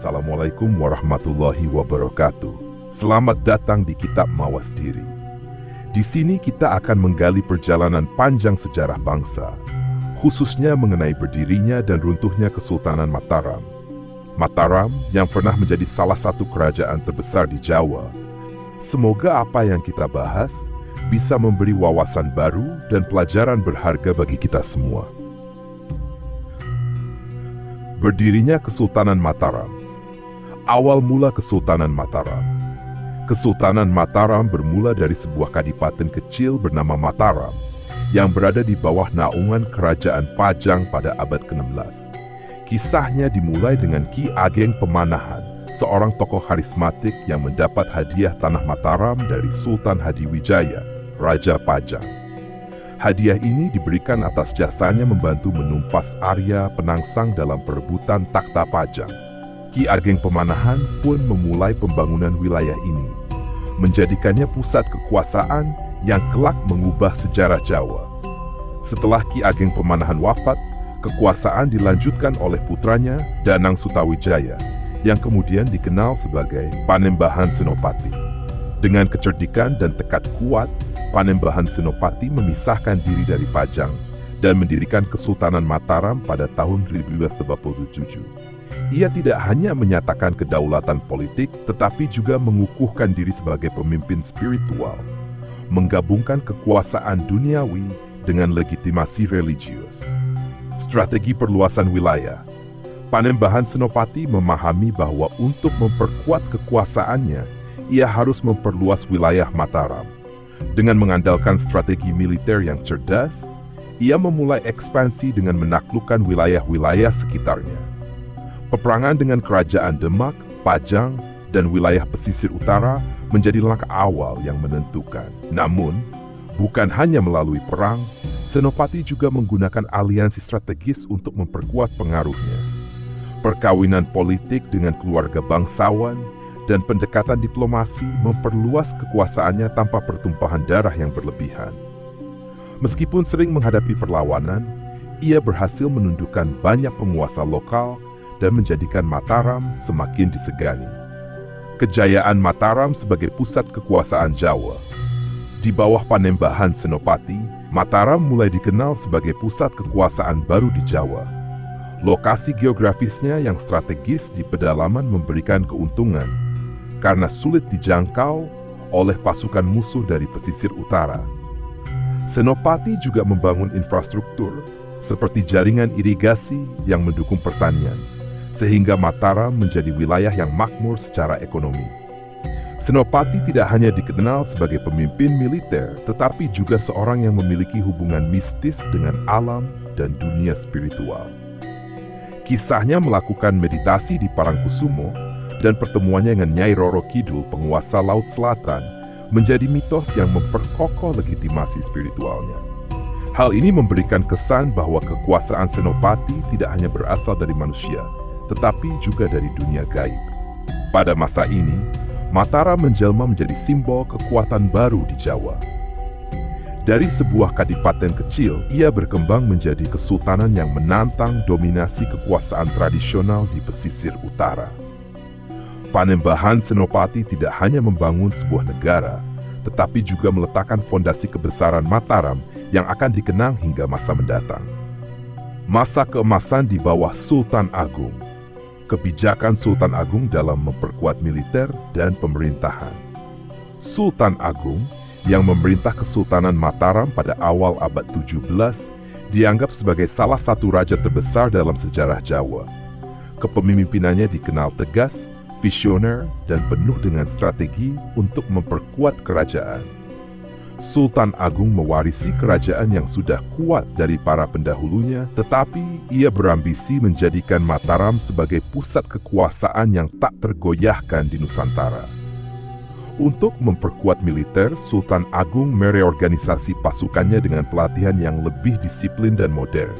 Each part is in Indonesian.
Assalamualaikum warahmatullahi wabarakatuh. Selamat datang di Kitab Mawas Diri. Di sini kita akan menggali perjalanan panjang sejarah bangsa, khususnya mengenai berdirinya dan runtuhnya Kesultanan Mataram. Mataram yang pernah menjadi salah satu kerajaan terbesar di Jawa. Semoga apa yang kita bahas bisa memberi wawasan baru dan pelajaran berharga bagi kita semua. Berdirinya Kesultanan Mataram. Awal mula Kesultanan Mataram. Kesultanan Mataram bermula dari sebuah kadipaten kecil bernama Mataram yang berada di bawah naungan Kerajaan Pajang pada abad ke-16. Kisahnya dimulai dengan Ki Ageng Pemanahan, seorang tokoh karismatik yang mendapat hadiah tanah Mataram dari Sultan Hadiwijaya, Raja Pajang. Hadiah ini diberikan atas jasanya membantu menumpas Arya penangsang dalam perebutan takhta Pajang. Ki Ageng Pemanahan pun memulai pembangunan wilayah ini, menjadikannya pusat kekuasaan yang kelak mengubah sejarah Jawa. Setelah Ki Ageng Pemanahan wafat, kekuasaan dilanjutkan oleh putranya Danang Sutawijaya, yang kemudian dikenal sebagai Panembahan Senopati. Dengan kecerdikan dan tekad kuat, Panembahan Senopati memisahkan diri dari Pajang dan mendirikan Kesultanan Mataram pada tahun 1287. Ia tidak hanya menyatakan kedaulatan politik, tetapi juga mengukuhkan diri sebagai pemimpin spiritual, menggabungkan kekuasaan duniawi dengan legitimasi religius. Strategi perluasan wilayah. Panembahan Senopati memahami bahwa untuk memperkuat kekuasaannya, ia harus memperluas wilayah Mataram. Dengan mengandalkan strategi militer yang cerdas, ia memulai ekspansi dengan menaklukkan wilayah-wilayah sekitarnya. Peperangan dengan kerajaan Demak, Pajang, dan wilayah pesisir utara menjadi langkah awal yang menentukan. Namun, bukan hanya melalui perang, Senopati juga menggunakan aliansi strategis untuk memperkuat pengaruhnya. Perkawinan politik dengan keluarga bangsawan dan pendekatan diplomasi memperluas kekuasaannya tanpa pertumpahan darah yang berlebihan. Meskipun sering menghadapi perlawanan, ia berhasil menundukkan banyak penguasa lokal dan menjadikan Mataram semakin disegani. Kejayaan Mataram sebagai pusat kekuasaan Jawa. Di bawah Panembahan Senopati, Mataram mulai dikenal sebagai pusat kekuasaan baru di Jawa. Lokasi geografisnya yang strategis di pedalaman memberikan keuntungan karena sulit dijangkau oleh pasukan musuh dari pesisir utara. Senopati juga membangun infrastruktur seperti jaringan irigasi yang mendukung pertanian, sehingga Mataram menjadi wilayah yang makmur secara ekonomi. Senopati tidak hanya dikenal sebagai pemimpin militer, tetapi juga seorang yang memiliki hubungan mistis dengan alam dan dunia spiritual. Kisahnya melakukan meditasi di Parangkusumo dan pertemuannya dengan Nyai Roro Kidul, penguasa Laut Selatan, menjadi mitos yang memperkokoh legitimasi spiritualnya. Hal ini memberikan kesan bahwa kekuasaan Senopati tidak hanya berasal dari manusia, tetapi juga dari dunia gaib. Pada masa ini, Mataram menjelma menjadi simbol kekuatan baru di Jawa. Dari sebuah kadipaten kecil, ia berkembang menjadi kesultanan yang menantang dominasi kekuasaan tradisional di pesisir utara. Panembahan Senopati tidak hanya membangun sebuah negara, tetapi juga meletakkan fondasi kebesaran Mataram yang akan dikenang hingga masa mendatang. Masa keemasan di bawah Sultan Agung. Kebijakan Sultan Agung dalam memperkuat militer dan pemerintahan. Sultan Agung yang memerintah Kesultanan Mataram pada awal abad 17 dianggap sebagai salah satu raja terbesar dalam sejarah Jawa. Kepemimpinannya dikenal tegas, visioner, dan penuh dengan strategi untuk memperkuat kerajaan. Sultan Agung mewarisi kerajaan yang sudah kuat dari para pendahulunya, tetapi ia berambisi menjadikan Mataram sebagai pusat kekuasaan yang tak tergoyahkan di Nusantara. Untuk memperkuat militer, Sultan Agung mereorganisasi pasukannya dengan pelatihan yang lebih disiplin dan modern.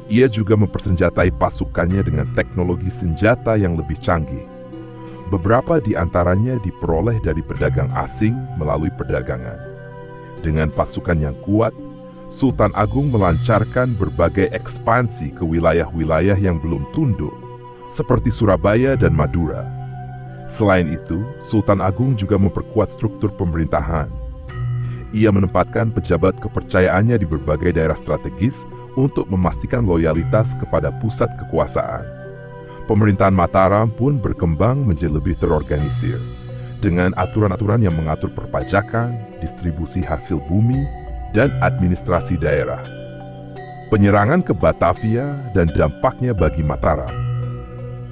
Ia juga mempersenjatai pasukannya dengan teknologi senjata yang lebih canggih. Beberapa di antaranya diperoleh dari pedagang asing melalui perdagangan. Dengan pasukan yang kuat, Sultan Agung melancarkan berbagai ekspansi ke wilayah-wilayah yang belum tunduk, seperti Surabaya dan Madura. Selain itu, Sultan Agung juga memperkuat struktur pemerintahan. Ia menempatkan pejabat kepercayaannya di berbagai daerah strategis untuk memastikan loyalitas kepada pusat kekuasaan. Pemerintahan Mataram pun berkembang menjadi lebih terorganisir, dengan aturan-aturan yang mengatur perpajakan, distribusi hasil bumi, dan administrasi daerah. Penyerangan ke Batavia dan dampaknya bagi Mataram.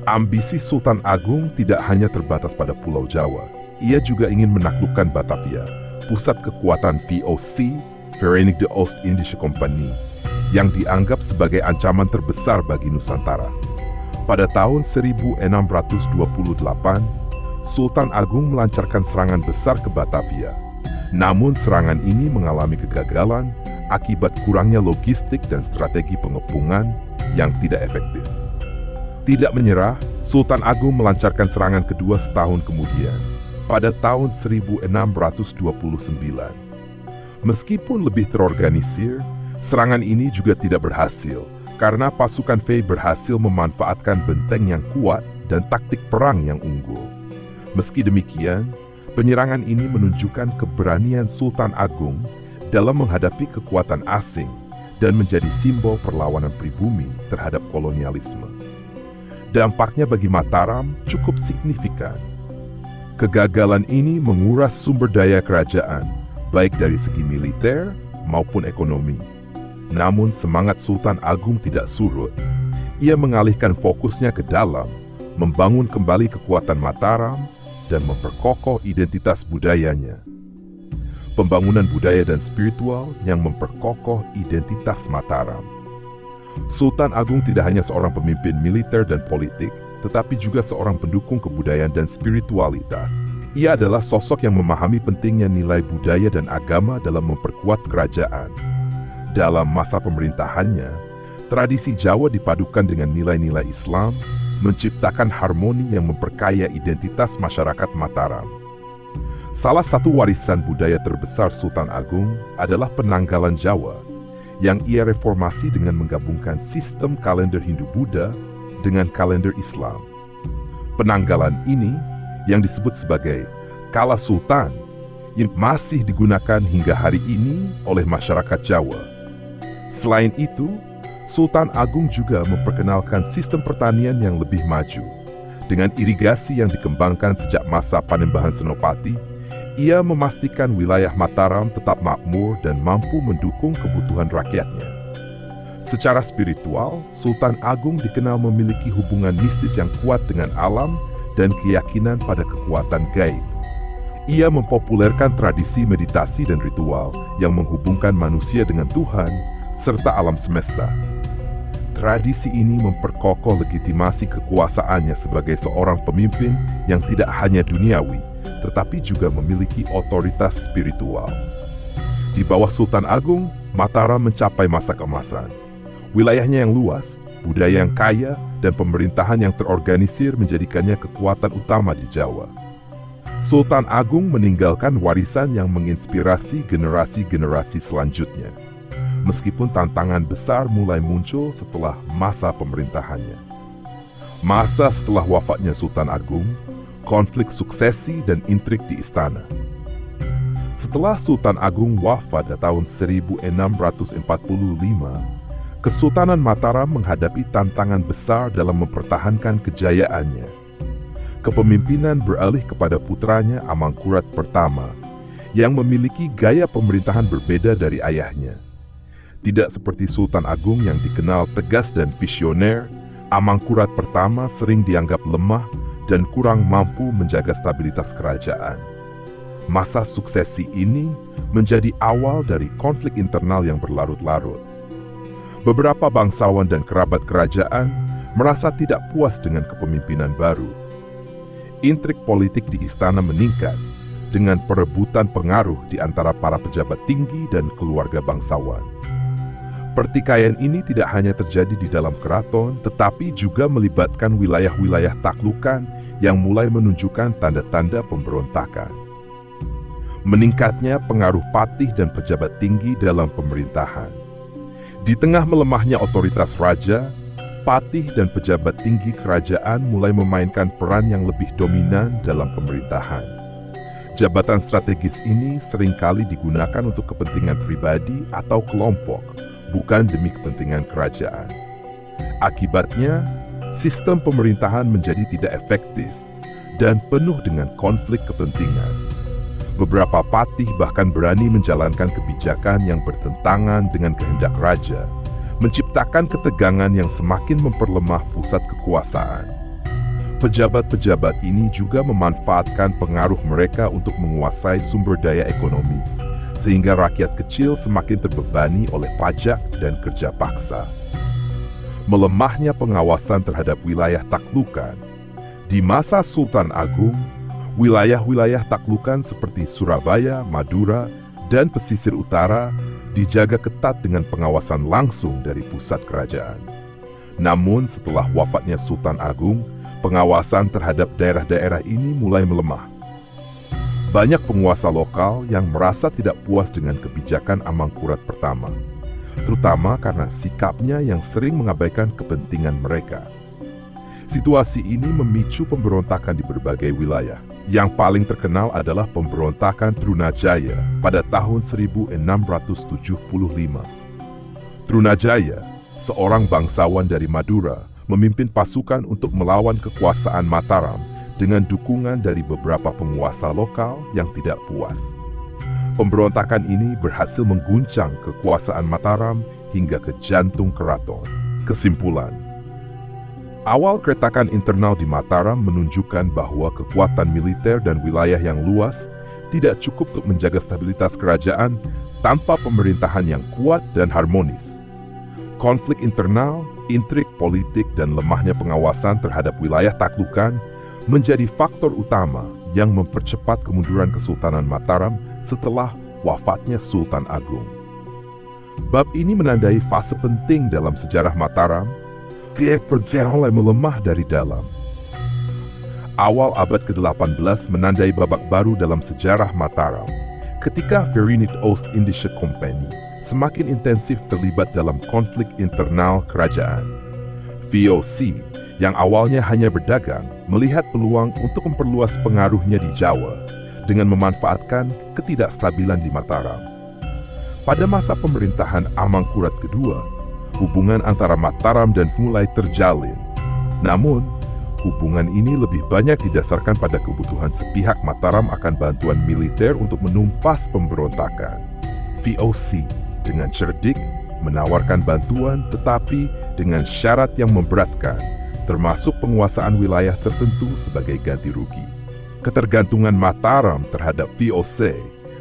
Ambisi Sultan Agung tidak hanya terbatas pada Pulau Jawa. Ia juga ingin menaklukkan Batavia, pusat kekuatan VOC, Verenigde Oost-Indische Compagnie, yang dianggap sebagai ancaman terbesar bagi Nusantara. Pada tahun 1628, Sultan Agung melancarkan serangan besar ke Batavia. Namun serangan ini mengalami kegagalan akibat kurangnya logistik dan strategi pengepungan yang tidak efektif. Tidak menyerah, Sultan Agung melancarkan serangan kedua setahun kemudian, pada tahun 1629. Meskipun lebih terorganisir, serangan ini juga tidak berhasil karena pasukan Fei berhasil memanfaatkan benteng yang kuat dan taktik perang yang unggul. Meski demikian, penyerangan ini menunjukkan keberanian Sultan Agung dalam menghadapi kekuatan asing dan menjadi simbol perlawanan pribumi terhadap kolonialisme. Dampaknya bagi Mataram cukup signifikan. Kegagalan ini menguras sumber daya kerajaan, baik dari segi militer maupun ekonomi. Namun semangat Sultan Agung tidak surut. Ia mengalihkan fokusnya ke dalam, membangun kembali kekuatan Mataram, dan memperkokoh identitas budayanya. Pembangunan budaya dan spiritual yang memperkokoh identitas Mataram. Sultan Agung tidak hanya seorang pemimpin militer dan politik, tetapi juga seorang pendukung kebudayaan dan spiritualitas. Ia adalah sosok yang memahami pentingnya nilai budaya dan agama dalam memperkuat kerajaan. Dalam masa pemerintahannya, tradisi Jawa dipadukan dengan nilai-nilai Islam, menciptakan harmoni yang memperkaya identitas masyarakat Mataram. Salah satu warisan budaya terbesar Sultan Agung adalah penanggalan Jawa, yang ia reformasi dengan menggabungkan sistem kalender Hindu-Buddha dengan kalender Islam. Penanggalan ini, yang disebut sebagai Kala Sultan, yang masih digunakan hingga hari ini oleh masyarakat Jawa. Selain itu, Sultan Agung juga memperkenalkan sistem pertanian yang lebih maju. Dengan irigasi yang dikembangkan sejak masa Panembahan Senopati, ia memastikan wilayah Mataram tetap makmur dan mampu mendukung kebutuhan rakyatnya. Secara spiritual, Sultan Agung dikenal memiliki hubungan mistis yang kuat dengan alam dan keyakinan pada kekuatan gaib. Ia mempopulerkan tradisi meditasi dan ritual yang menghubungkan manusia dengan Tuhan serta alam semesta. Tradisi ini memperkokoh legitimasi kekuasaannya sebagai seorang pemimpin yang tidak hanya duniawi, tetapi juga memiliki otoritas spiritual. Di bawah Sultan Agung, Mataram mencapai masa keemasan. Wilayahnya yang luas, budaya yang kaya, dan pemerintahan yang terorganisir menjadikannya kekuatan utama di Jawa. Sultan Agung meninggalkan warisan yang menginspirasi generasi-generasi selanjutnya. Meskipun tantangan besar mulai muncul setelah masa pemerintahannya. Masa setelah wafatnya Sultan Agung, konflik suksesi dan intrik di istana. Setelah Sultan Agung wafat pada tahun 1645, Kesultanan Mataram menghadapi tantangan besar dalam mempertahankan kejayaannya. Kepemimpinan beralih kepada putranya Amangkurat pertama, yang memiliki gaya pemerintahan berbeda dari ayahnya. Tidak seperti Sultan Agung yang dikenal tegas dan visioner, Amangkurat pertama sering dianggap lemah dan kurang mampu menjaga stabilitas kerajaan. Masa suksesi ini menjadi awal dari konflik internal yang berlarut-larut. Beberapa bangsawan dan kerabat kerajaan merasa tidak puas dengan kepemimpinan baru. Intrik politik di istana meningkat dengan perebutan pengaruh di antara para pejabat tinggi dan keluarga bangsawan. Pertikaian ini tidak hanya terjadi di dalam keraton, tetapi juga melibatkan wilayah-wilayah taklukan yang mulai menunjukkan tanda-tanda pemberontakan. Meningkatnya pengaruh patih dan pejabat tinggi dalam pemerintahan. Di tengah melemahnya otoritas raja, patih dan pejabat tinggi kerajaan mulai memainkan peran yang lebih dominan dalam pemerintahan. Jabatan strategis ini seringkali digunakan untuk kepentingan pribadi atau kelompok, bukan demi kepentingan kerajaan. Akibatnya, sistem pemerintahan menjadi tidak efektif dan penuh dengan konflik kepentingan. Beberapa patih bahkan berani menjalankan kebijakan yang bertentangan dengan kehendak raja, menciptakan ketegangan yang semakin memperlemah pusat kekuasaan. Pejabat-pejabat ini juga memanfaatkan pengaruh mereka untuk menguasai sumber daya ekonomi, sehingga rakyat kecil semakin terbebani oleh pajak dan kerja paksa. Melemahnya pengawasan terhadap wilayah taklukan. Di masa Sultan Agung, wilayah-wilayah taklukan seperti Surabaya, Madura, dan pesisir utara dijaga ketat dengan pengawasan langsung dari pusat kerajaan. Namun setelah wafatnya Sultan Agung, pengawasan terhadap daerah-daerah ini mulai melemah. Banyak penguasa lokal yang merasa tidak puas dengan kebijakan Amangkurat pertama, terutama karena sikapnya yang sering mengabaikan kepentingan mereka. Situasi ini memicu pemberontakan di berbagai wilayah. Yang paling terkenal adalah pemberontakan Trunajaya pada tahun 1675. Trunajaya, seorang bangsawan dari Madura, memimpin pasukan untuk melawan kekuasaan Mataram dengan dukungan dari beberapa penguasa lokal yang tidak puas. Pemberontakan ini berhasil mengguncang kekuasaan Mataram hingga ke jantung keraton. Kesimpulan, awal keretakan internal di Mataram menunjukkan bahwa kekuatan militer dan wilayah yang luas tidak cukup untuk menjaga stabilitas kerajaan tanpa pemerintahan yang kuat dan harmonis. Konflik internal, intrik politik, dan lemahnya pengawasan terhadap wilayah taklukan menjadi faktor utama yang mempercepat kemunduran Kesultanan Mataram setelah wafatnya Sultan Agung. Bab ini menandai fase penting dalam sejarah Mataram, kepercayaan mulai melemah dari dalam. Awal abad ke-18 menandai babak baru dalam sejarah Mataram, ketika Verenigd Oost-Indische Compagnie semakin intensif terlibat dalam konflik internal kerajaan. VOC, yang awalnya hanya berdagang, melihat peluang untuk memperluas pengaruhnya di Jawa dengan memanfaatkan ketidakstabilan di Mataram. Pada masa pemerintahan Amangkurat kedua, hubungan antara Mataram dan mulai terjalin. Namun, hubungan ini lebih banyak didasarkan pada kebutuhan sepihak Mataram akan bantuan militer untuk menumpas pemberontakan. VOC dengan cerdik menawarkan bantuan tetapi dengan syarat yang memberatkan, termasuk penguasaan wilayah tertentu sebagai ganti rugi. Ketergantungan Mataram terhadap VOC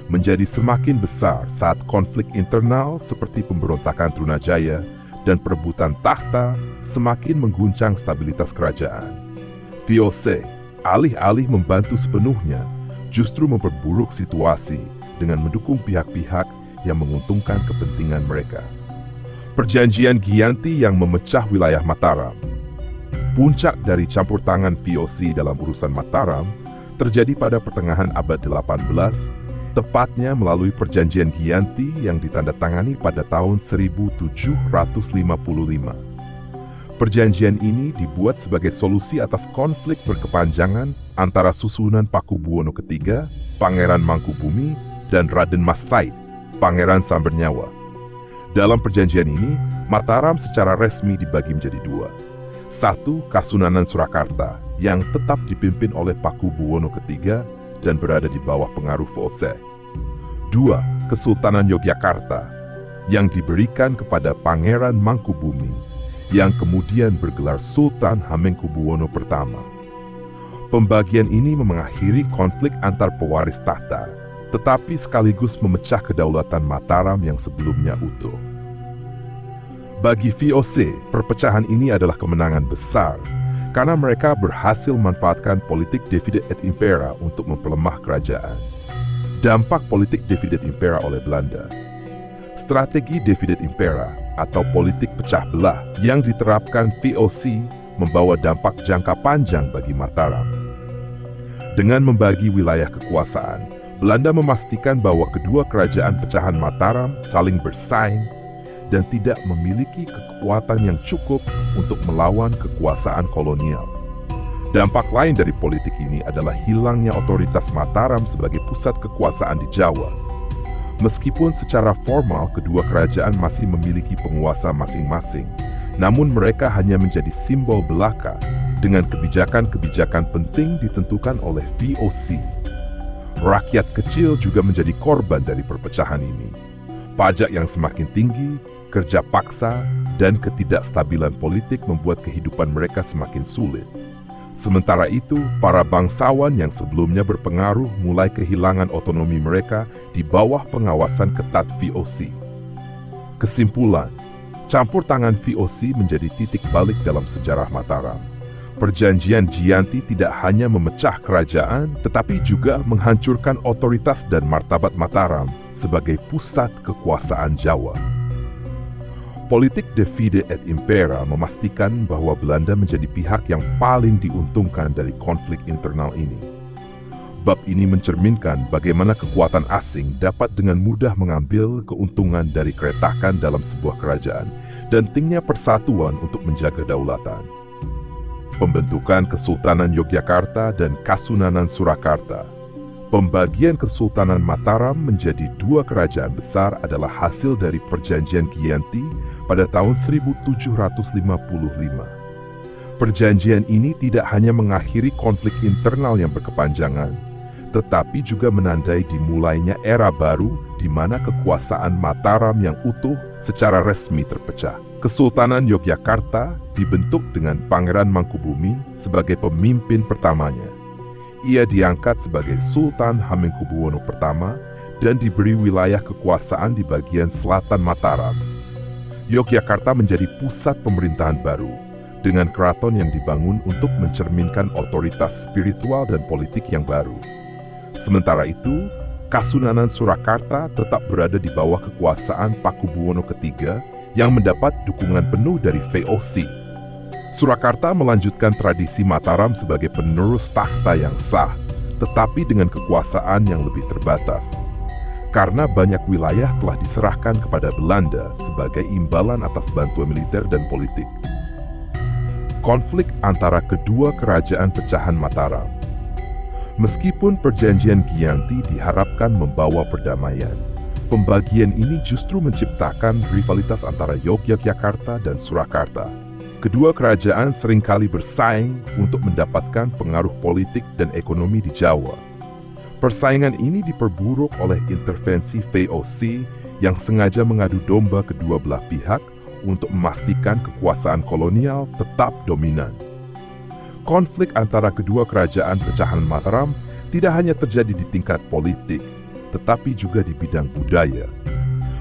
menjadi semakin besar saat konflik internal seperti pemberontakan Trunajaya dan perebutan tahta semakin mengguncang stabilitas kerajaan. VOC, alih-alih membantu sepenuhnya, justru memperburuk situasi dengan mendukung pihak-pihak yang menguntungkan kepentingan mereka. Perjanjian Giyanti yang memecah wilayah Mataram. Puncak dari campur tangan VOC dalam urusan Mataram terjadi pada pertengahan abad 18, tepatnya melalui Perjanjian Giyanti yang ditandatangani pada tahun 1755. Perjanjian ini dibuat sebagai solusi atas konflik berkepanjangan antara Susunan Pakubuwono III, Pangeran Mangkubumi, dan Raden Mas Said, Pangeran Sambernyawa. Dalam perjanjian ini, Mataram secara resmi dibagi menjadi dua. Satu, Kasunanan Surakarta, yang tetap dipimpin oleh Pakubuwono III dan berada di bawah pengaruh VOC. Dua, Kesultanan Yogyakarta, yang diberikan kepada Pangeran Mangkubumi, yang kemudian bergelar Sultan Hamengkubuwono pertama. Pembagian ini mengakhiri konflik antar pewaris tahta, tetapi sekaligus memecah kedaulatan Mataram yang sebelumnya utuh. Bagi VOC, perpecahan ini adalah kemenangan besar karena mereka berhasil memanfaatkan politik divide et impera untuk memperlemah kerajaan. Dampak politik divide et impera oleh Belanda. Strategi divide et impera atau politik pecah belah yang diterapkan VOC membawa dampak jangka panjang bagi Mataram. Dengan membagi wilayah kekuasaan, Belanda memastikan bahwa kedua kerajaan pecahan Mataram saling bersaing dan tidak memiliki kekuatan yang cukup untuk melawan kekuasaan kolonial. Dampak lain dari politik ini adalah hilangnya otoritas Mataram sebagai pusat kekuasaan di Jawa. Meskipun secara formal kedua kerajaan masih memiliki penguasa masing-masing, namun mereka hanya menjadi simbol belaka dengan kebijakan-kebijakan penting ditentukan oleh VOC. Rakyat kecil juga menjadi korban dari perpecahan ini. Pajak yang semakin tinggi, kerja paksa, dan ketidakstabilan politik membuat kehidupan mereka semakin sulit. Sementara itu, para bangsawan yang sebelumnya berpengaruh mulai kehilangan otonomi mereka di bawah pengawasan ketat VOC. Kesimpulan, campur tangan VOC menjadi titik balik dalam sejarah Mataram. Perjanjian Giyanti tidak hanya memecah kerajaan, tetapi juga menghancurkan otoritas dan martabat Mataram sebagai pusat kekuasaan Jawa. Politik divide et impera memastikan bahwa Belanda menjadi pihak yang paling diuntungkan dari konflik internal ini. Bab ini mencerminkan bagaimana kekuatan asing dapat dengan mudah mengambil keuntungan dari keretakan dalam sebuah kerajaan dan pentingnya persatuan untuk menjaga kedaulatan. Pembentukan Kesultanan Yogyakarta dan Kasunanan Surakarta. Pembagian Kesultanan Mataram menjadi dua kerajaan besar adalah hasil dari Perjanjian Giyanti pada tahun 1755. Perjanjian ini tidak hanya mengakhiri konflik internal yang berkepanjangan, tetapi juga menandai dimulainya era baru di mana kekuasaan Mataram yang utuh secara resmi terpecah. Kesultanan Yogyakarta dibentuk dengan Pangeran Mangkubumi sebagai pemimpin pertamanya. Ia diangkat sebagai Sultan Hamengkubuwono I dan diberi wilayah kekuasaan di bagian selatan Mataram. Yogyakarta menjadi pusat pemerintahan baru, dengan keraton yang dibangun untuk mencerminkan otoritas spiritual dan politik yang baru. Sementara itu, Kasunanan Surakarta tetap berada di bawah kekuasaan Pakubuwono III yang mendapat dukungan penuh dari VOC. Surakarta melanjutkan tradisi Mataram sebagai penerus takhta yang sah, tetapi dengan kekuasaan yang lebih terbatas. Karena banyak wilayah telah diserahkan kepada Belanda sebagai imbalan atas bantuan militer dan politik. Konflik antara kedua kerajaan pecahan Mataram. Meskipun Perjanjian Giyanti diharapkan membawa perdamaian, pembagian ini justru menciptakan rivalitas antara Yogyakarta dan Surakarta. Kedua kerajaan seringkali bersaing untuk mendapatkan pengaruh politik dan ekonomi di Jawa. Persaingan ini diperburuk oleh intervensi VOC yang sengaja mengadu domba kedua belah pihak untuk memastikan kekuasaan kolonial tetap dominan. Konflik antara kedua kerajaan pecahan Mataram tidak hanya terjadi di tingkat politik, tetapi juga di bidang budaya.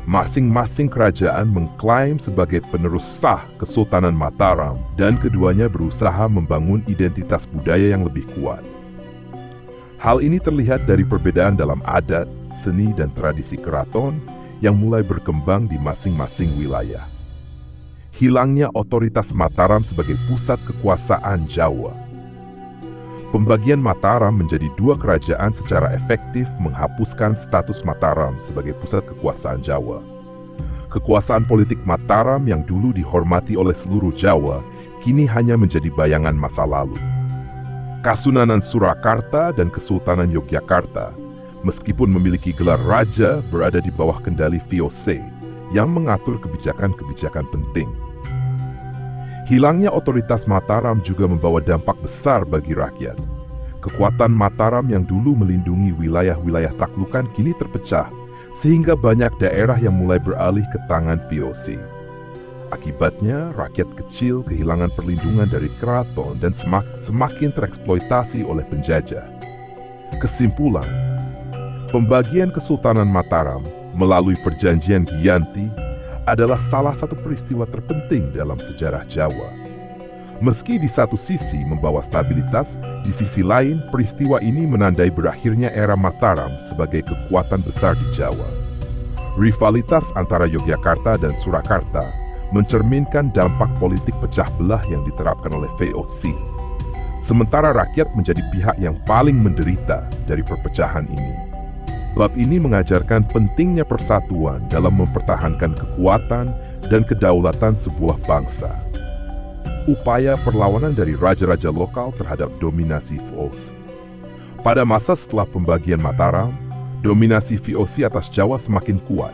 Masing-masing kerajaan mengklaim sebagai penerus sah Kesultanan Mataram dan keduanya berusaha membangun identitas budaya yang lebih kuat. Hal ini terlihat dari perbedaan dalam adat, seni, dan tradisi keraton yang mulai berkembang di masing-masing wilayah. Hilangnya otoritas Mataram sebagai pusat kekuasaan Jawa. Pembagian Mataram menjadi dua kerajaan secara efektif menghapuskan status Mataram sebagai pusat kekuasaan Jawa. Kekuasaan politik Mataram yang dulu dihormati oleh seluruh Jawa, kini hanya menjadi bayangan masa lalu. Kasunanan Surakarta dan Kesultanan Yogyakarta, meskipun memiliki gelar raja, berada di bawah kendali VOC yang mengatur kebijakan-kebijakan penting. Hilangnya otoritas Mataram juga membawa dampak besar bagi rakyat. Kekuatan Mataram yang dulu melindungi wilayah-wilayah taklukan kini terpecah, sehingga banyak daerah yang mulai beralih ke tangan VOC. Akibatnya, rakyat kecil kehilangan perlindungan dari keraton dan semakin tereksploitasi oleh penjajah. Kesimpulan, pembagian Kesultanan Mataram melalui Perjanjian Giyanti adalah salah satu peristiwa terpenting dalam sejarah Jawa. Meski di satu sisi membawa stabilitas, di sisi lain peristiwa ini menandai berakhirnya era Mataram sebagai kekuatan besar di Jawa. Rivalitas antara Yogyakarta dan Surakarta mencerminkan dampak politik pecah belah yang diterapkan oleh VOC. Sementara rakyat menjadi pihak yang paling menderita dari perpecahan ini. Bab ini mengajarkan pentingnya persatuan dalam mempertahankan kekuatan dan kedaulatan sebuah bangsa. Upaya perlawanan dari raja-raja lokal terhadap dominasi VOC. Pada masa setelah pembagian Mataram, dominasi VOC atas Jawa semakin kuat.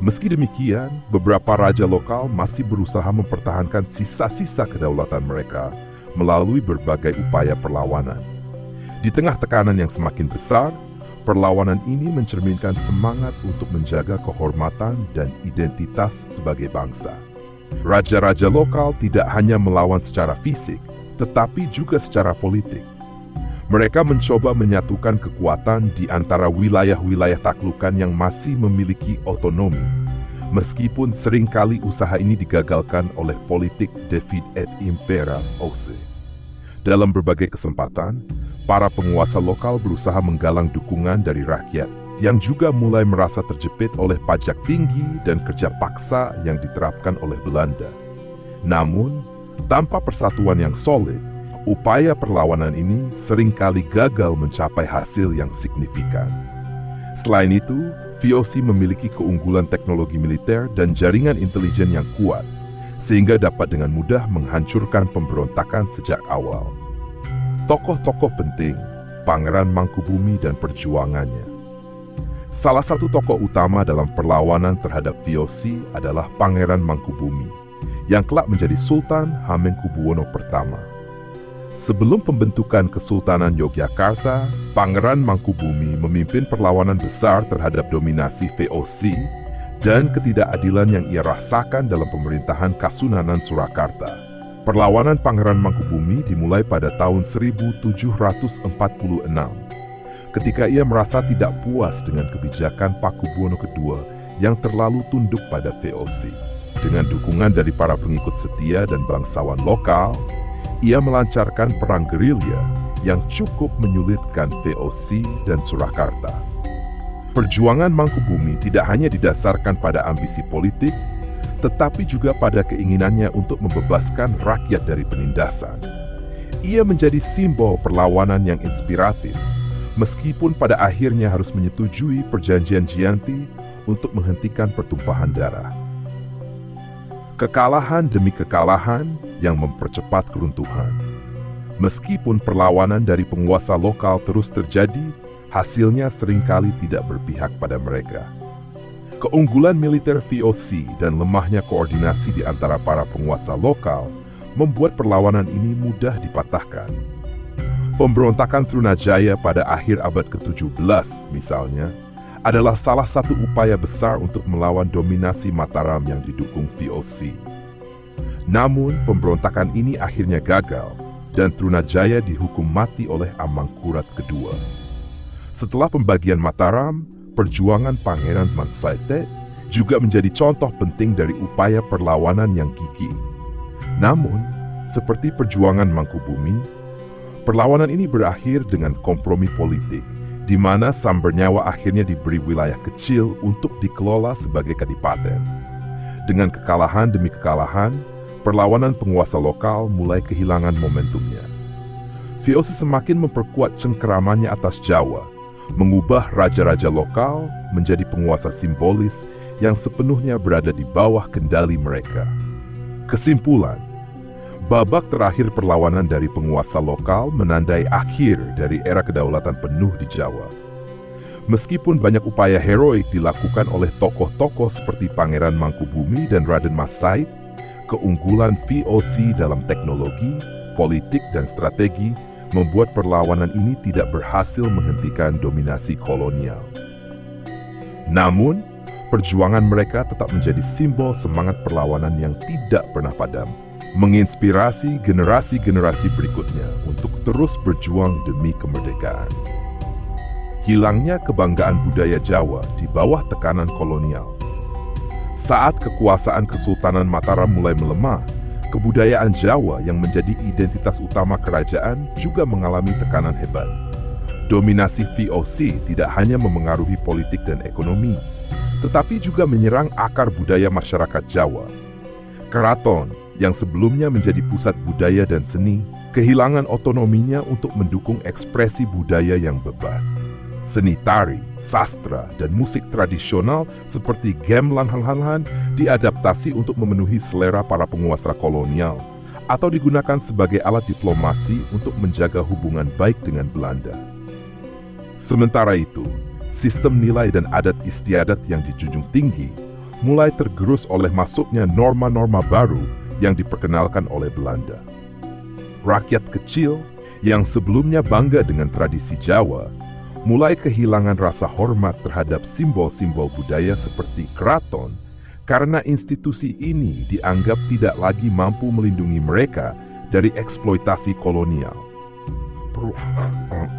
Meski demikian, beberapa raja lokal masih berusaha mempertahankan sisa-sisa kedaulatan mereka melalui berbagai upaya perlawanan. Di tengah tekanan yang semakin besar, perlawanan ini mencerminkan semangat untuk menjaga kehormatan dan identitas sebagai bangsa. Raja-raja lokal tidak hanya melawan secara fisik, tetapi juga secara politik. Mereka mencoba menyatukan kekuatan di antara wilayah-wilayah taklukan yang masih memiliki otonomi, meskipun seringkali usaha ini digagalkan oleh politik David et Impera OC. Dalam berbagai kesempatan, para penguasa lokal berusaha menggalang dukungan dari rakyat yang juga mulai merasa terjepit oleh pajak tinggi dan kerja paksa yang diterapkan oleh Belanda. Namun, tanpa persatuan yang solid, upaya perlawanan ini seringkali gagal mencapai hasil yang signifikan. Selain itu, VOC memiliki keunggulan teknologi militer dan jaringan intelijen yang kuat, sehingga dapat dengan mudah menghancurkan pemberontakan sejak awal. Tokoh-tokoh penting, Pangeran Mangkubumi dan perjuangannya. Salah satu tokoh utama dalam perlawanan terhadap VOC adalah Pangeran Mangkubumi, yang kelak menjadi Sultan Hamengkubuwono I. Sebelum pembentukan Kesultanan Yogyakarta, Pangeran Mangkubumi memimpin perlawanan besar terhadap dominasi VOC dan ketidakadilan yang ia rasakan dalam pemerintahan Kasunanan Surakarta. Perlawanan Pangeran Mangkubumi dimulai pada tahun 1746, ketika ia merasa tidak puas dengan kebijakan Pakubuwono II yang terlalu tunduk pada VOC. Dengan dukungan dari para pengikut setia dan bangsawan lokal, ia melancarkan perang gerilya yang cukup menyulitkan VOC dan Surakarta. Perjuangan Mangkubumi tidak hanya didasarkan pada ambisi politik, tetapi juga pada keinginannya untuk membebaskan rakyat dari penindasan. Ia menjadi simbol perlawanan yang inspiratif, meskipun pada akhirnya harus menyetujui perjanjian Giyanti untuk menghentikan pertumpahan darah. Kekalahan demi kekalahan yang mempercepat keruntuhan. Meskipun perlawanan dari penguasa lokal terus terjadi, hasilnya seringkali tidak berpihak pada mereka. Keunggulan militer VOC dan lemahnya koordinasi di antara para penguasa lokal membuat perlawanan ini mudah dipatahkan. Pemberontakan Trunajaya pada akhir abad ke-17, misalnya, adalah salah satu upaya besar untuk melawan dominasi Mataram yang didukung VOC. Namun, pemberontakan ini akhirnya gagal, dan Trunajaya dihukum mati oleh Amangkurat II. Setelah pembagian Mataram, perjuangan Pangeran Mansaite juga menjadi contoh penting dari upaya perlawanan yang gigih. Namun, seperti perjuangan Mangkubumi, perlawanan ini berakhir dengan kompromi politik, di mana Sambernyawa akhirnya diberi wilayah kecil untuk dikelola sebagai kadipaten. Dengan kekalahan demi kekalahan, perlawanan penguasa lokal mulai kehilangan momentumnya. VOC semakin memperkuat cengkeramannya atas Jawa, mengubah raja-raja lokal menjadi penguasa simbolis yang sepenuhnya berada di bawah kendali mereka. Kesimpulan, babak terakhir perlawanan dari penguasa lokal menandai akhir dari era kedaulatan penuh di Jawa. Meskipun banyak upaya heroik dilakukan oleh tokoh-tokoh seperti Pangeran Mangkubumi dan Raden Mas Said, keunggulan VOC dalam teknologi, politik, dan strategi membuat perlawanan ini tidak berhasil menghentikan dominasi kolonial. Namun, perjuangan mereka tetap menjadi simbol semangat perlawanan yang tidak pernah padam, menginspirasi generasi-generasi berikutnya untuk terus berjuang demi kemerdekaan. Hilangnya kebanggaan budaya Jawa di bawah tekanan kolonial. Saat kekuasaan Kesultanan Mataram mulai melemah, kebudayaan Jawa yang menjadi identitas utama kerajaan juga mengalami tekanan hebat. Dominasi VOC tidak hanya memengaruhi politik dan ekonomi, tetapi juga menyerang akar budaya masyarakat Jawa. Keraton, yang sebelumnya menjadi pusat budaya dan seni, kehilangan otonominya untuk mendukung ekspresi budaya yang bebas. Seni tari, sastra, dan musik tradisional seperti gamelan hang-hang diadaptasi untuk memenuhi selera para penguasa kolonial atau digunakan sebagai alat diplomasi untuk menjaga hubungan baik dengan Belanda. Sementara itu, sistem nilai dan adat istiadat yang dijunjung tinggi mulai tergerus oleh masuknya norma-norma baru yang diperkenalkan oleh Belanda. Rakyat kecil yang sebelumnya bangga dengan tradisi Jawa mulai kehilangan rasa hormat terhadap simbol-simbol budaya seperti keraton karena institusi ini dianggap tidak lagi mampu melindungi mereka dari eksploitasi kolonial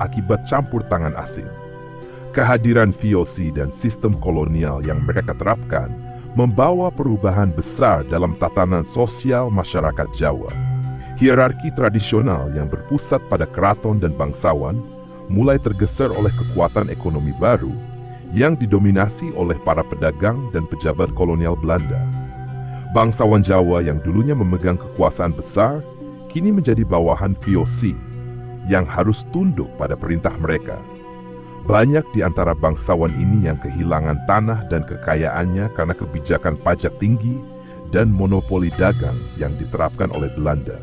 akibat campur tangan asing. Kehadiran VOC dan sistem kolonial yang mereka terapkan membawa perubahan besar dalam tatanan sosial masyarakat Jawa. Hierarki tradisional yang berpusat pada keraton dan bangsawan mulai tergeser oleh kekuatan ekonomi baru yang didominasi oleh para pedagang dan pejabat kolonial Belanda. Bangsawan Jawa yang dulunya memegang kekuasaan besar, kini menjadi bawahan VOC yang harus tunduk pada perintah mereka. Banyak di antara bangsawan ini yang kehilangan tanah dan kekayaannya karena kebijakan pajak tinggi dan monopoli dagang yang diterapkan oleh Belanda.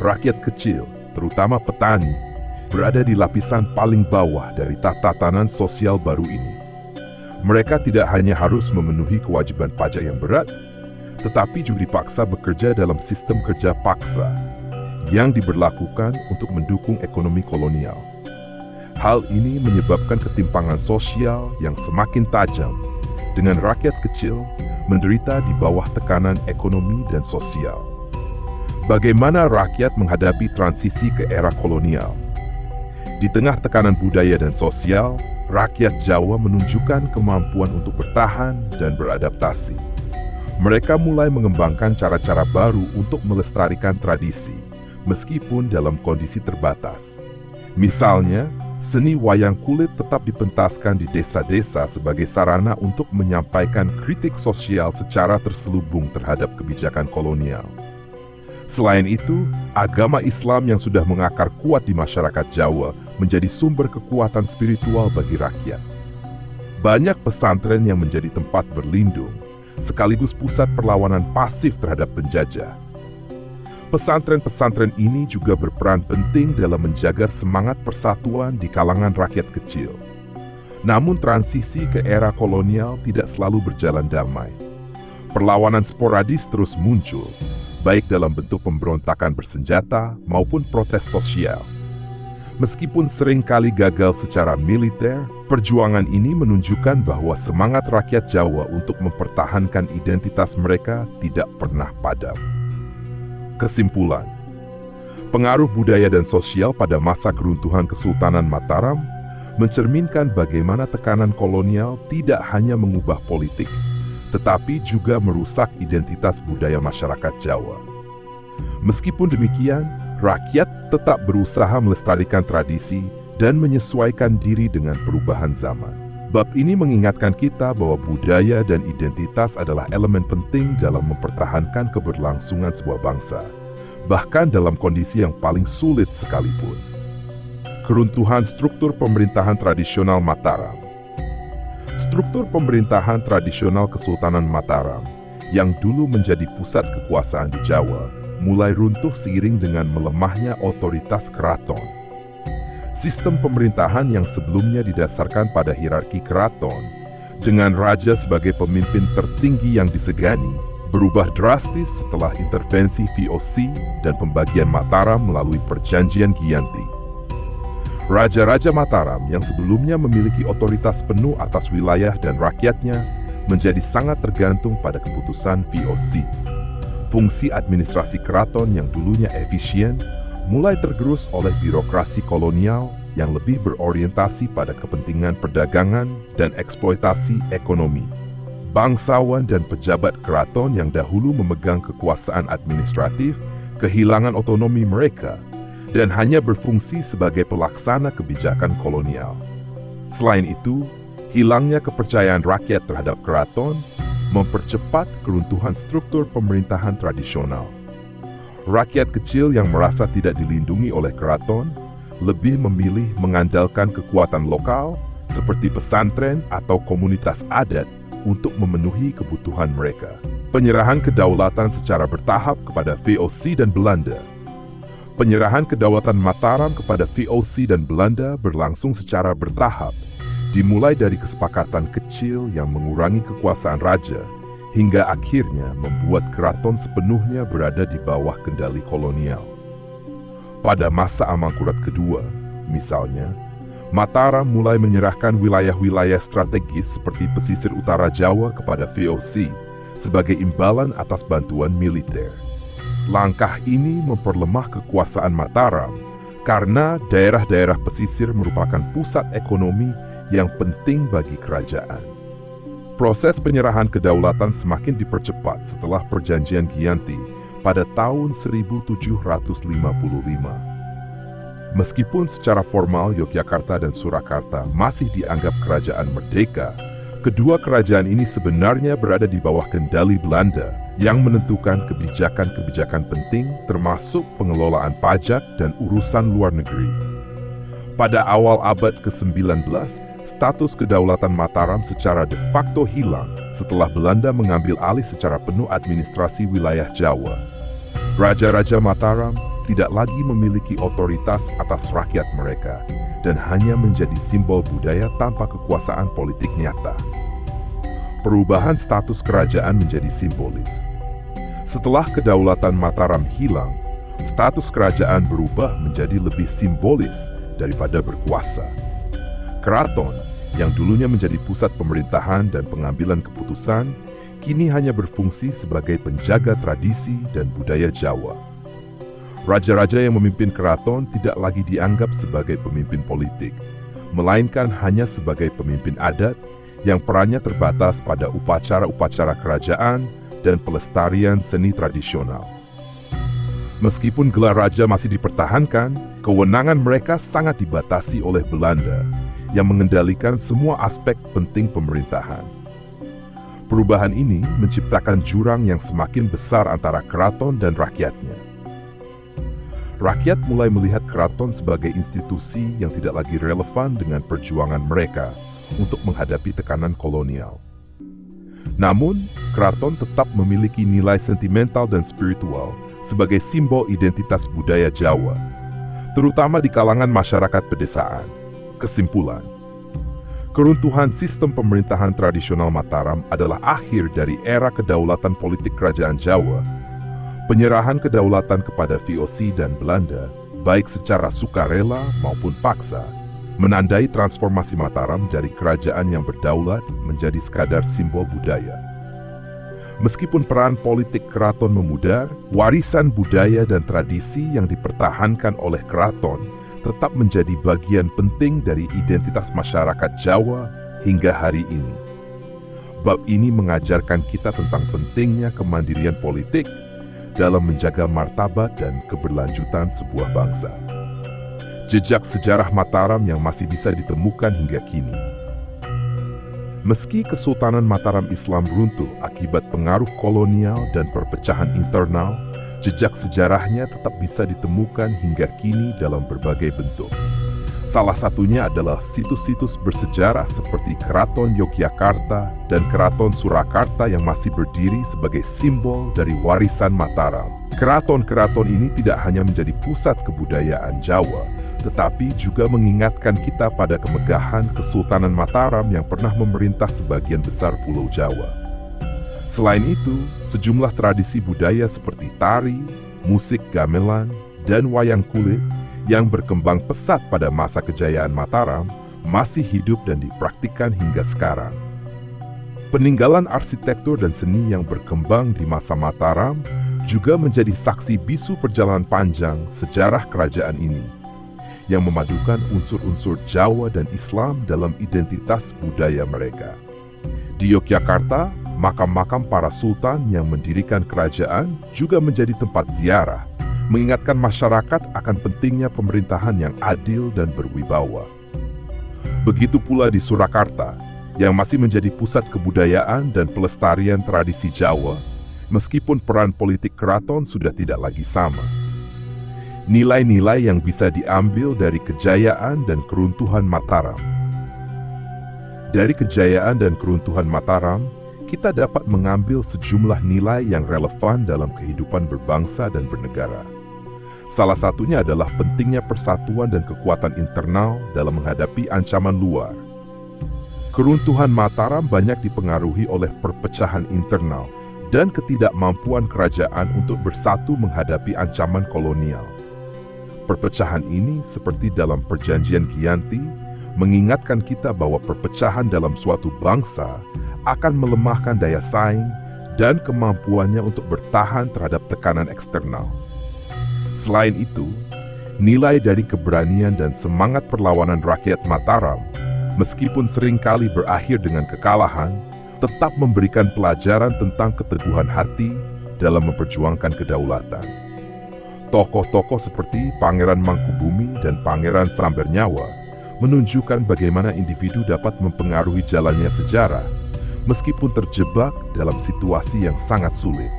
Rakyat kecil, terutama petani, berada di lapisan paling bawah dari tatanan sosial baru ini. Mereka tidak hanya harus memenuhi kewajiban pajak yang berat, tetapi juga dipaksa bekerja dalam sistem kerja paksa yang diberlakukan untuk mendukung ekonomi kolonial. Hal ini menyebabkan ketimpangan sosial yang semakin tajam, dengan rakyat kecil menderita di bawah tekanan ekonomi dan sosial. Bagaimana rakyat menghadapi transisi ke era kolonial? Di tengah tekanan budaya dan sosial, rakyat Jawa menunjukkan kemampuan untuk bertahan dan beradaptasi. Mereka mulai mengembangkan cara-cara baru untuk melestarikan tradisi, meskipun dalam kondisi terbatas. Misalnya, seni wayang kulit tetap dipentaskan di desa-desa sebagai sarana untuk menyampaikan kritik sosial secara terselubung terhadap kebijakan kolonial. Selain itu, agama Islam yang sudah mengakar kuat di masyarakat Jawa menjadi sumber kekuatan spiritual bagi rakyat. Banyak pesantren yang menjadi tempat berlindung, sekaligus pusat perlawanan pasif terhadap penjajah. Pesantren-pesantren ini juga berperan penting dalam menjaga semangat persatuan di kalangan rakyat kecil. Namun transisi ke era kolonial tidak selalu berjalan damai. Perlawanan sporadis terus muncul, baik dalam bentuk pemberontakan bersenjata maupun protes sosial. Meskipun seringkali gagal secara militer, perjuangan ini menunjukkan bahwa semangat rakyat Jawa untuk mempertahankan identitas mereka tidak pernah padam. Kesimpulan, pengaruh budaya dan sosial pada masa keruntuhan Kesultanan Mataram mencerminkan bagaimana tekanan kolonial tidak hanya mengubah politik, tetapi juga merusak identitas budaya masyarakat Jawa. Meskipun demikian, rakyat tetap berusaha melestarikan tradisi dan menyesuaikan diri dengan perubahan zaman. Bab ini mengingatkan kita bahwa budaya dan identitas adalah elemen penting dalam mempertahankan keberlangsungan sebuah bangsa, bahkan dalam kondisi yang paling sulit sekalipun. Keruntuhan struktur pemerintahan tradisional Mataram. Struktur pemerintahan tradisional Kesultanan Mataram yang dulu menjadi pusat kekuasaan di Jawa mulai runtuh seiring dengan melemahnya otoritas keraton. Sistem pemerintahan yang sebelumnya didasarkan pada hierarki keraton, dengan raja sebagai pemimpin tertinggi yang disegani, berubah drastis setelah intervensi VOC dan pembagian Mataram melalui Perjanjian Giyanti. Raja-raja Mataram yang sebelumnya memiliki otoritas penuh atas wilayah dan rakyatnya menjadi sangat tergantung pada keputusan VOC. Fungsi administrasi keraton yang dulunya efisien mulai tergerus oleh birokrasi kolonial yang lebih berorientasi pada kepentingan perdagangan dan eksploitasi ekonomi. Bangsawan dan pejabat keraton yang dahulu memegang kekuasaan administratif kehilangan otonomi mereka dan hanya berfungsi sebagai pelaksana kebijakan kolonial. Selain itu, hilangnya kepercayaan rakyat terhadap keraton mempercepat keruntuhan struktur pemerintahan tradisional. Rakyat kecil yang merasa tidak dilindungi oleh keraton lebih memilih mengandalkan kekuatan lokal seperti pesantren atau komunitas adat untuk memenuhi kebutuhan mereka. Penyerahan kedaulatan secara bertahap kepada VOC dan Belanda. Penyerahan kedaulatan Mataram kepada VOC dan Belanda berlangsung secara bertahap, dimulai dari kesepakatan kecil yang mengurangi kekuasaan raja, hingga akhirnya membuat keraton sepenuhnya berada di bawah kendali kolonial. Pada masa Amangkurat kedua, misalnya, Mataram mulai menyerahkan wilayah-wilayah strategis seperti pesisir utara Jawa kepada VOC sebagai imbalan atas bantuan militer. Langkah ini memperlemah kekuasaan Mataram karena daerah-daerah pesisir merupakan pusat ekonomi yang penting bagi kerajaan. Proses penyerahan kedaulatan semakin dipercepat setelah Perjanjian Giyanti pada tahun 1755. Meskipun secara formal Yogyakarta dan Surakarta masih dianggap kerajaan merdeka, kedua kerajaan ini sebenarnya berada di bawah kendali Belanda yang menentukan kebijakan-kebijakan penting termasuk pengelolaan pajak dan urusan luar negeri. Pada awal abad ke-19, status kedaulatan Mataram secara de facto hilang setelah Belanda mengambil alih secara penuh administrasi wilayah Jawa. Raja-raja Mataram tidak lagi memiliki otoritas atas rakyat mereka dan hanya menjadi simbol budaya tanpa kekuasaan politik nyata. Perubahan status kerajaan menjadi simbolis. Setelah kedaulatan Mataram hilang, status kerajaan berubah menjadi lebih simbolis daripada berkuasa. Keraton, yang dulunya menjadi pusat pemerintahan dan pengambilan keputusan, kini hanya berfungsi sebagai penjaga tradisi dan budaya Jawa. Raja-raja yang memimpin keraton tidak lagi dianggap sebagai pemimpin politik, melainkan hanya sebagai pemimpin adat yang perannya terbatas pada upacara-upacara kerajaan dan pelestarian seni tradisional. Meskipun gelar raja masih dipertahankan, kewenangan mereka sangat dibatasi oleh Belanda yang mengendalikan semua aspek penting pemerintahan. Perubahan ini menciptakan jurang yang semakin besar antara keraton dan rakyatnya. Rakyat mulai melihat keraton sebagai institusi yang tidak lagi relevan dengan perjuangan mereka untuk menghadapi tekanan kolonial. Namun, keraton tetap memiliki nilai sentimental dan spiritual sebagai simbol identitas budaya Jawa, terutama di kalangan masyarakat pedesaan. Kesimpulan, keruntuhan sistem pemerintahan tradisional Mataram adalah akhir dari era kedaulatan politik kerajaan Jawa. Penyerahan kedaulatan kepada VOC dan Belanda, baik secara sukarela maupun paksa, menandai transformasi Mataram dari kerajaan yang berdaulat menjadi sekadar simbol budaya. Meskipun peran politik keraton memudar, warisan budaya dan tradisi yang dipertahankan oleh keraton tetap menjadi bagian penting dari identitas masyarakat Jawa hingga hari ini. Bab ini mengajarkan kita tentang pentingnya kemandirian politik dalam menjaga martabat dan keberlanjutan sebuah bangsa. Jejak sejarah Mataram yang masih bisa ditemukan hingga kini. Meski Kesultanan Mataram Islam runtuh akibat pengaruh kolonial dan perpecahan internal, jejak sejarahnya tetap bisa ditemukan hingga kini dalam berbagai bentuk. Salah satunya adalah situs-situs bersejarah seperti Keraton Yogyakarta dan Keraton Surakarta yang masih berdiri sebagai simbol dari warisan Mataram. Keraton-keraton ini tidak hanya menjadi pusat kebudayaan Jawa, tetapi juga mengingatkan kita pada kemegahan Kesultanan Mataram yang pernah memerintah sebagian besar Pulau Jawa. Selain itu, sejumlah tradisi budaya seperti tari, musik gamelan, dan wayang kulit yang berkembang pesat pada masa kejayaan Mataram masih hidup dan dipraktikkan hingga sekarang. Peninggalan arsitektur dan seni yang berkembang di masa Mataram juga menjadi saksi bisu perjalanan panjang sejarah kerajaan ini, yang memadukan unsur-unsur Jawa dan Islam dalam identitas budaya mereka. Di Yogyakarta, makam-makam para sultan yang mendirikan kerajaan juga menjadi tempat ziarah, mengingatkan masyarakat akan pentingnya pemerintahan yang adil dan berwibawa. Begitu pula di Surakarta, yang masih menjadi pusat kebudayaan dan pelestarian tradisi Jawa, meskipun peran politik keraton sudah tidak lagi sama. Nilai-nilai yang bisa diambil dari kejayaan dan keruntuhan Mataram. Dari kejayaan dan keruntuhan Mataram, kita dapat mengambil sejumlah nilai yang relevan dalam kehidupan berbangsa dan bernegara. Salah satunya adalah pentingnya persatuan dan kekuatan internal dalam menghadapi ancaman luar. Keruntuhan Mataram banyak dipengaruhi oleh perpecahan internal dan ketidakmampuan kerajaan untuk bersatu menghadapi ancaman kolonial. Perpecahan ini, seperti dalam Perjanjian Giyanti, mengingatkan kita bahwa perpecahan dalam suatu bangsa akan melemahkan daya saing dan kemampuannya untuk bertahan terhadap tekanan eksternal. Selain itu, nilai dari keberanian dan semangat perlawanan rakyat Mataram, meskipun seringkali berakhir dengan kekalahan, tetap memberikan pelajaran tentang keteguhan hati dalam memperjuangkan kedaulatan. Tokoh-tokoh seperti Pangeran Mangkubumi dan Pangeran Sambernyawa menunjukkan bagaimana individu dapat mempengaruhi jalannya sejarah meskipun terjebak dalam situasi yang sangat sulit.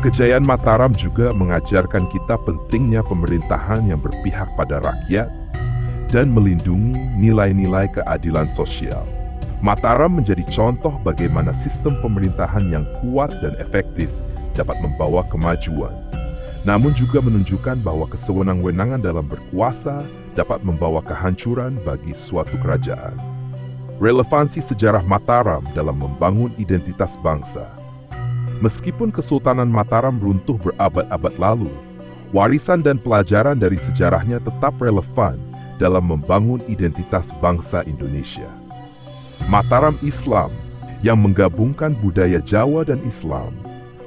Kejayaan Mataram juga mengajarkan kita pentingnya pemerintahan yang berpihak pada rakyat dan melindungi nilai-nilai keadilan sosial. Mataram menjadi contoh bagaimana sistem pemerintahan yang kuat dan efektif dapat membawa kemajuan, namun juga menunjukkan bahwa kesewenang-wenangan dalam berkuasa dapat membawa kehancuran bagi suatu kerajaan. Relevansi sejarah Mataram dalam membangun identitas bangsa. Meskipun Kesultanan Mataram runtuh berabad-abad lalu, warisan dan pelajaran dari sejarahnya tetap relevan dalam membangun identitas bangsa Indonesia. Mataram Islam yang menggabungkan budaya Jawa dan Islam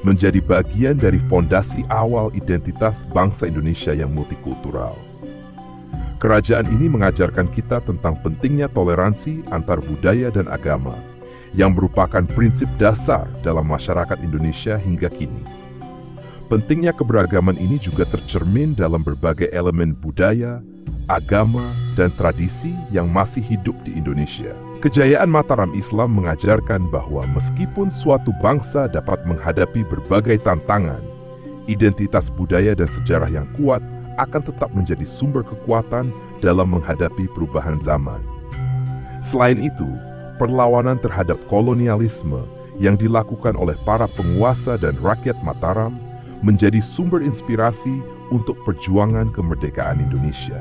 menjadi bagian dari fondasi awal identitas bangsa Indonesia yang multikultural. Kerajaan ini mengajarkan kita tentang pentingnya toleransi antar budaya dan agama, yang merupakan prinsip dasar dalam masyarakat Indonesia hingga kini. Pentingnya keberagaman ini juga tercermin dalam berbagai elemen budaya, agama, dan tradisi yang masih hidup di Indonesia. Kejayaan Mataram Islam mengajarkan bahwa meskipun suatu bangsa dapat menghadapi berbagai tantangan, identitas budaya dan sejarah yang kuat akan tetap menjadi sumber kekuatan dalam menghadapi perubahan zaman. Selain itu, perlawanan terhadap kolonialisme yang dilakukan oleh para penguasa dan rakyat Mataram menjadi sumber inspirasi untuk perjuangan kemerdekaan Indonesia.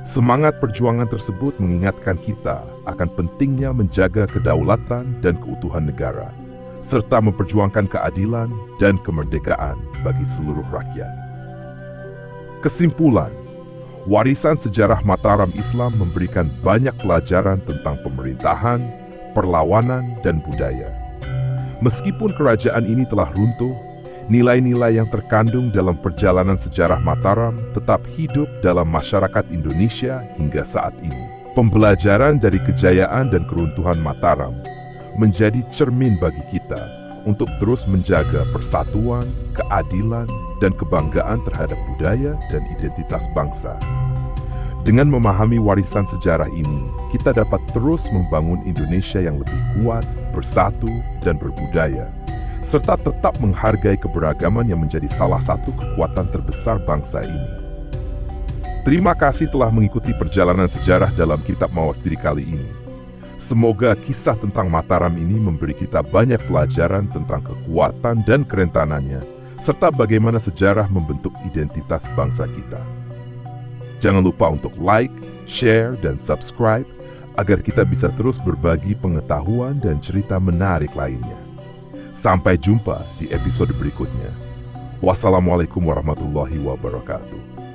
Semangat perjuangan tersebut mengingatkan kita akan pentingnya menjaga kedaulatan dan keutuhan negara, serta memperjuangkan keadilan dan kemerdekaan bagi seluruh rakyat. Kesimpulan, warisan sejarah Mataram Islam memberikan banyak pelajaran tentang pemerintahan, perlawanan, dan budaya. Meskipun kerajaan ini telah runtuh, nilai-nilai yang terkandung dalam perjalanan sejarah Mataram tetap hidup dalam masyarakat Indonesia hingga saat ini. Pembelajaran dari kejayaan dan keruntuhan Mataram menjadi cermin bagi kita untuk terus menjaga persatuan, keadilan, dan kebanggaan terhadap budaya dan identitas bangsa. Dengan memahami warisan sejarah ini, kita dapat terus membangun Indonesia yang lebih kuat, bersatu, dan berbudaya, serta tetap menghargai keberagaman yang menjadi salah satu kekuatan terbesar bangsa ini. Terima kasih telah mengikuti perjalanan sejarah dalam Kitab Mawas Diri kali ini. Semoga kisah tentang Mataram ini memberi kita banyak pelajaran tentang kekuatan dan kerentanannya, serta bagaimana sejarah membentuk identitas bangsa kita. Jangan lupa untuk like, share, dan subscribe agar kita bisa terus berbagi pengetahuan dan cerita menarik lainnya. Sampai jumpa di episode berikutnya. Wassalamualaikum warahmatullahi wabarakatuh.